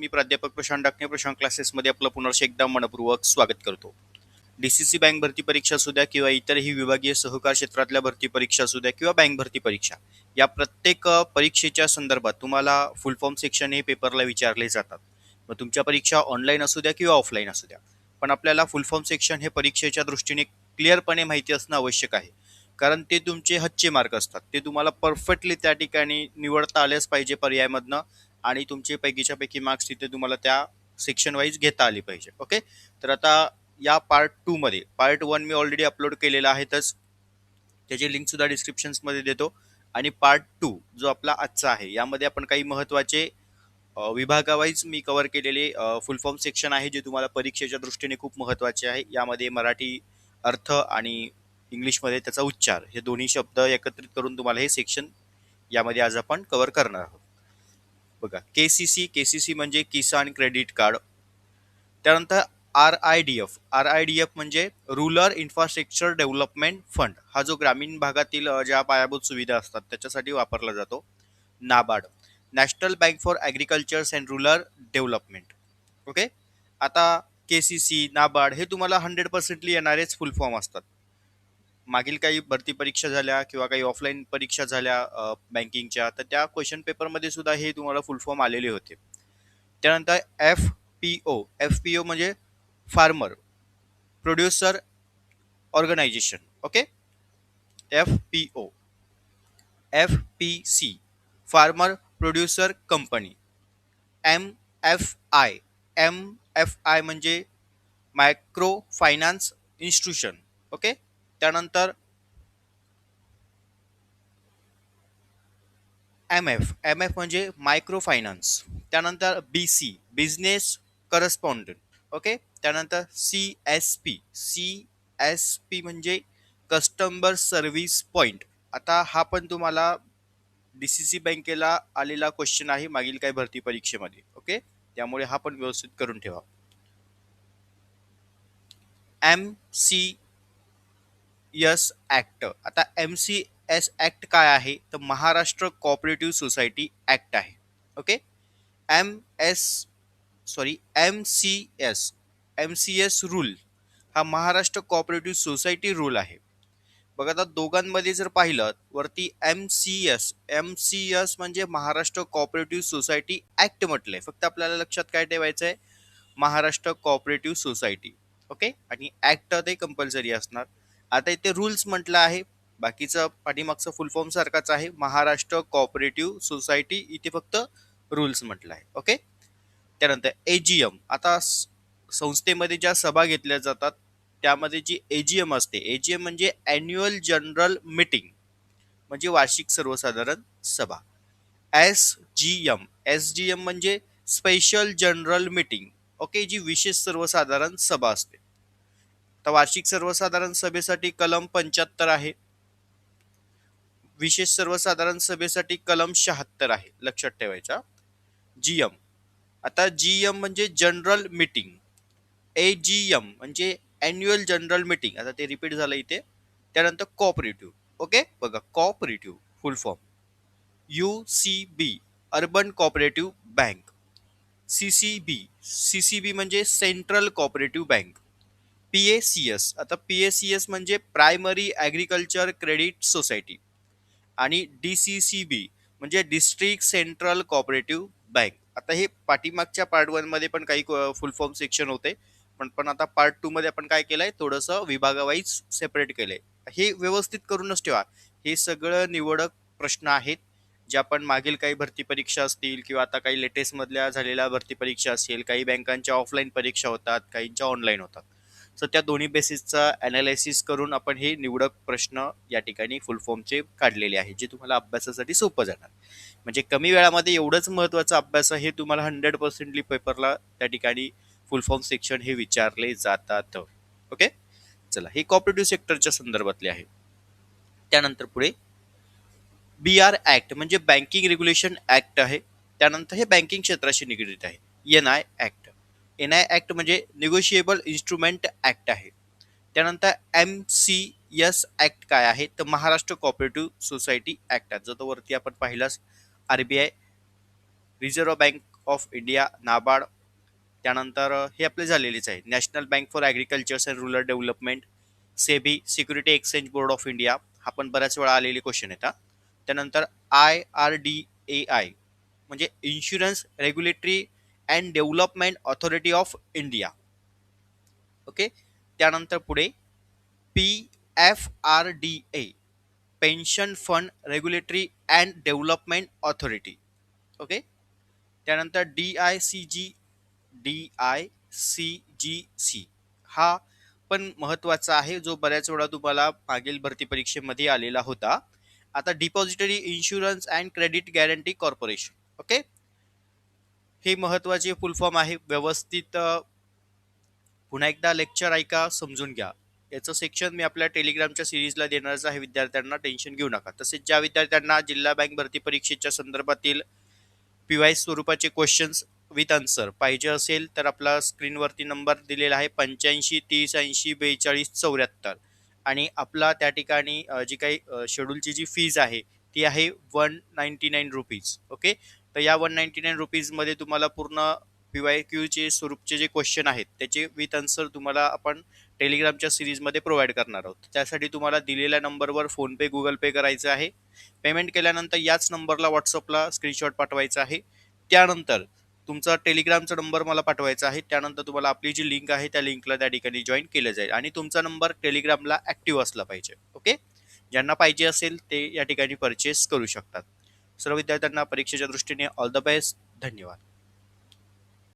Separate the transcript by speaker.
Speaker 1: मी प्राध्यापक प्रशांत डाकणे प्रशांत क्लासेसमध्ये आपलं पुनर्श एकदा मनपूर्वक स्वागत करतो. डीसीसी बँक भरती परीक्षा असू द्या किंवा इतरही विभागीय सहकार क्षेत्रातल्या भरती परीक्षा असू द्या किंवा बँक भरती परीक्षा, या प्रत्येक परीक्षेच्या संदर्भात तुम्हाला फुल फॉर्म सेक्शन हे पेपरला विचारले जातात. मग तुमच्या परीक्षा ऑनलाईन असू द्या किंवा ऑफलाईन असू द्या, पण आपल्याला फुल फॉर्म सेक्शन हे परीक्षेच्या दृष्टीने क्लिअरपणे माहिती असणं आवश्यक आहे. कारण ते तुमचे हच्चे मार्क असतात. ते तुम्हाला परफेक्टली त्या ठिकाणी निवडता आलेच पाहिजे पर्यायमधनं, आणि तुमचे पैकीच्या पैकी मार्क्स तिथे तुम्हाला त्या सेक्शन वाईज घेता आली पाहिजे. ओके, तर आता या पार्ट 2 मध्ये, पार्ट 1 मी ऑलरेडी अपलोड केलेला आहे, तर त्याची लिंक सुद्धा डिस्क्रिप्शन्समध्ये देतो. आणि पार्ट 2 जो आपला आजचा आहे, यामध्ये आपण काही महत्त्वाचे विभागावाईज मी कव्हर केलेले फुल फॉर्म सेक्शन आहे, जे तुम्हाला परीक्षेच्या दृष्टीने खूप महत्त्वाचे आहे. यामध्ये मराठी अर्थ आणि इंग्लिशमध्ये त्याचा उच्चार हे दोन्ही शब्द एकत्रित करून तुम्हाला हे सेक्शन यामध्ये आज आपण कव्हर करणार आहोत. बघा, केसीसी म्हणजे किसान क्रेडिट कार्ड. त्यानंतर आर आय डी एफ म्हणजे रुरल इन्फ्रास्ट्रक्चर डेव्हलपमेंट फंड. हा जो ग्रामीण भागातील ज्या पायाभूत सुविधा असतात त्याच्यासाठी वापरला जातो. NABARD, national bank for agriculture and rural development. Okay, आता केसीसी, नाबार्ड हे तुम्हाला 100% येणारेच फुल फॉर्म असतात. मागील काही भरती परीक्षा झाल्या किंवा काही ऑफलाईन परीक्षा झाल्या बँकिंगच्या, तर त्या क्वेश्चन पेपरमध्ये सुद्धा हे तुम्हाला फुल फॉर्म आलेले होते. त्यानंतर एफ पी ओ म्हणजे farmer producer organisation. Okay, F P C farmer producer company. M F I म्हणजे मायक्रो फायनान्स इन्स्टिट्यूशन. ओके, त्यानंतर एम एफ म्हणजे मायक्रो फायनान्स. त्यानंतर बिझनेस करस्पॉन्डंट. ओके, त्यानंतर सी एस पी म्हणजे कस्टमर सर्व्हिस पॉइंट. आता हा पण तुम्हाला डीसीसी बँकेला आलेला क्वेश्चन आहे मागील काही भरती परीक्षेमध्ये. ओके, त्यामुळे हा पण व्यवस्थित करून ठेवा. MCS act. आता MCS ऍक्ट काय आहे, तर महाराष्ट्र कोऑपरेटिव्ह सोसायटी ऍक्ट आहे. Okay, M S MCS rule हा महाराष्ट्र कोऑपरेटिव्ह सोसायटी रूल आहे. बघा, आता दोघांमध्ये जर पाहिलं वरती एमसीएस म्हणजे महाराष्ट्र कोऑपरेटिव्ह सोसायटी ऍक्ट म्हटलंय. फक्त आपल्याला लक्षात काय ठेवायचं आहे, महाराष्ट्र कोऑपरेटिव्ह सोसायटी. ओके, आणि ऍक्ट ते कंपल्सरी असणार. आता इथे रूल्स म्हटलं आहे, बाकीचं पाठीमागचं फुल फॉर्म सारखाच आहे, महाराष्ट्र कोऑपरेटिव्ह सोसायटी, इथे फक्त रूल्स म्हटलं आहे. ओके, त्यानंतर एजीएम. आता संस्थेमध्ये ज्या सभा घेतल्या जातात त्यामध्ये जी एजीएम असते, एजीएम म्हणजे अॅन्युअल जनरल मीटिंग, म्हणजे वार्षिक सर्वसाधारण सभा. एसजीएम म्हणजे स्पेशल जनरल मीटिंग. ओके, जी विशेष सर्वसाधारण सभा असते. तर वार्षिक सर्वसाधारण सभेसाठी कलम 75 आहे, विशेष सर्वसाधारण सभेसाठी कलम 76 आहे, लक्षात ठेवायचा. जीएम, आता जीएम म्हणजे जनरल मीटिंग, एजीएम म्हणजे अॅन्युअल जनरल मीटिंग. आता ते रिपीट झालं इथे. त्यानंतर कोऑपरेटिव्ह. ओके, बघा, कोऑपरेटिव्ह फुल form UCB urban cooperative bank. CCB म्हणजे सेंट्रल कोऑपरेटिव्ह बँक. PACS, आता PACS म्हणजे प्रायमरी ॲग्रिकल्चर क्रेडिट सोसायटी. आणि DCCB म्हणजे डिस्ट्रिक्ट सेंट्रल कोऑपरेटिव्ह बँक. आता हे पाठीमागच्या पार्ट 1 मध्ये पण काही फुल फॉर्म सेक्शन होते, पण आता पार्ट 2 मध्ये आपण काय केलंय, थोडंसं विभागावाईज सेपरेट केलंय. हे व्यवस्थित करूनच ठेवा. हे सगळं निवडक प्रश्न आहेत, जे आपण मागील काही भरती परीक्षा असतील किंवा आता काही लेटेस्ट मधल्या झालेल्या भरती परीक्षा असतील, काही बँकांच्या ऑफलाईन परीक्षा होतात, काहींच्या ऑनलाईन होतात. सो त्या दोन्ही बेसिसचा अनालिसिस करून आपण हे निवडक प्रश्न या ठिकाणी फुल फॉर्मचे काढलेले आहेत, जे तुम्हाला अभ्यासासाठी सोपं जाणार. म्हणजे कमी वेळामध्ये एवढंच महत्त्वाचा अभ्यास हे तुम्हाला 100% पेपरला त्या ठिकाणी फुल फॉर्म सेक्शन हे विचारले जातात. ओके, चला, हे कोऑपरेटिव्ह सेक्टरच्या संदर्भातले आहे. त्यानंतर पुढे BR ऍक्ट म्हणजे बँकिंग रेग्युलेशन ऍक्ट आहे. त्यानंतर हे बँकिंग क्षेत्राशी निगडीत आहे. एनआय ऍक्ट म्हणजे निगोशिएबल इन्स्ट्रुमेंट ऍक्ट आहे. त्यानंतर MCS ऍक्ट काय आहे, तर महाराष्ट्र कोऑपरेटिव्ह सोसायटी ऍक्ट आहे, जो तो वरती आपण पाहिलाच. RBI reserve bank of India, NABARD, त्यानंतर हे आपले झालेलेच आहे. National bank for agricultures and rural development, SEBI, security exchange board of India, हा पण बऱ्याच वेळा आलेले क्वेश्चन येतात. त्यानंतर IRDAI म्हणजे insurance regulatory and development authority of India. Okay. त्यानंतर पुढे PFRDA, pension fund regulatory and development authority. Okay. त्यानंतर DICGC हा पण महत्वाचा आहे, जो बऱ्याच वेळा तुम्हाला मागील भरती परीक्षेमध्ये आलेला होता. आता depository insurance and credit guarantee corporation. Okay. हे महत्वाचे फुल फॉर्म आहे. व्यवस्थित पुन्हा एकदा लेक्चर ऐका, समजून घ्या. याचं सेक्शन मी आपल्या टेलिग्रामच्या सिरीजला देणारच आहे, विद्यार्थ्यांना टेन्शन घेऊ नका. तसेच ज्या विद्यार्थ्यांना जिल्हा बँक भरती परीक्षेच्या संदर्भातील PY स्वरूपाचे क्वेश्चन्स विथ आन्सर पाहिजे असेल तर आपला स्क्रीनवरती नंबर दिलेला आहे 8530804274, आणि आपला त्या ठिकाणी जी काही शेड्यूलची जी फीज आहे ती आहे 199 रुपीज. ओके. तर या 199 रुपीजमध्ये तुम्हाला पूर्ण PYQचे स्वरूपचे जे क्वेश्चन आहेत त्याचे विथ आन्सर तुम्हाला आपण टेलिग्रामच्या सिरीजमध्ये प्रोव्हाइड करणार आहोत. त्यासाठी तुम्हाला दिलेल्या नंबरवर फोनपे, गुगल पे करायचं आहे. पेमेंट केल्यानंतर याच नंबरला व्हॉट्सअपला स्क्रीनशॉट पाठवायचा आहे. त्यानंतर तुमचा टेलिग्रामचा नंबर मला पाठवायचा आहे. त्यानंतर तुम्हाला आपली जी लिंक आहे त्या लिंकला त्या ठिकाणी जॉईन केलं जाईल, आणि तुमचा नंबर टेलिग्रामला ॲक्टिव्ह असला पाहिजे. ओके. ज्यांना पाहिजे असेल ते या ठिकाणी परचेस करू शकतात. सर्व विद्यार्थ्यांना परीक्षेच्या दृष्टीने ऑल द बेस्ट. धन्यवाद.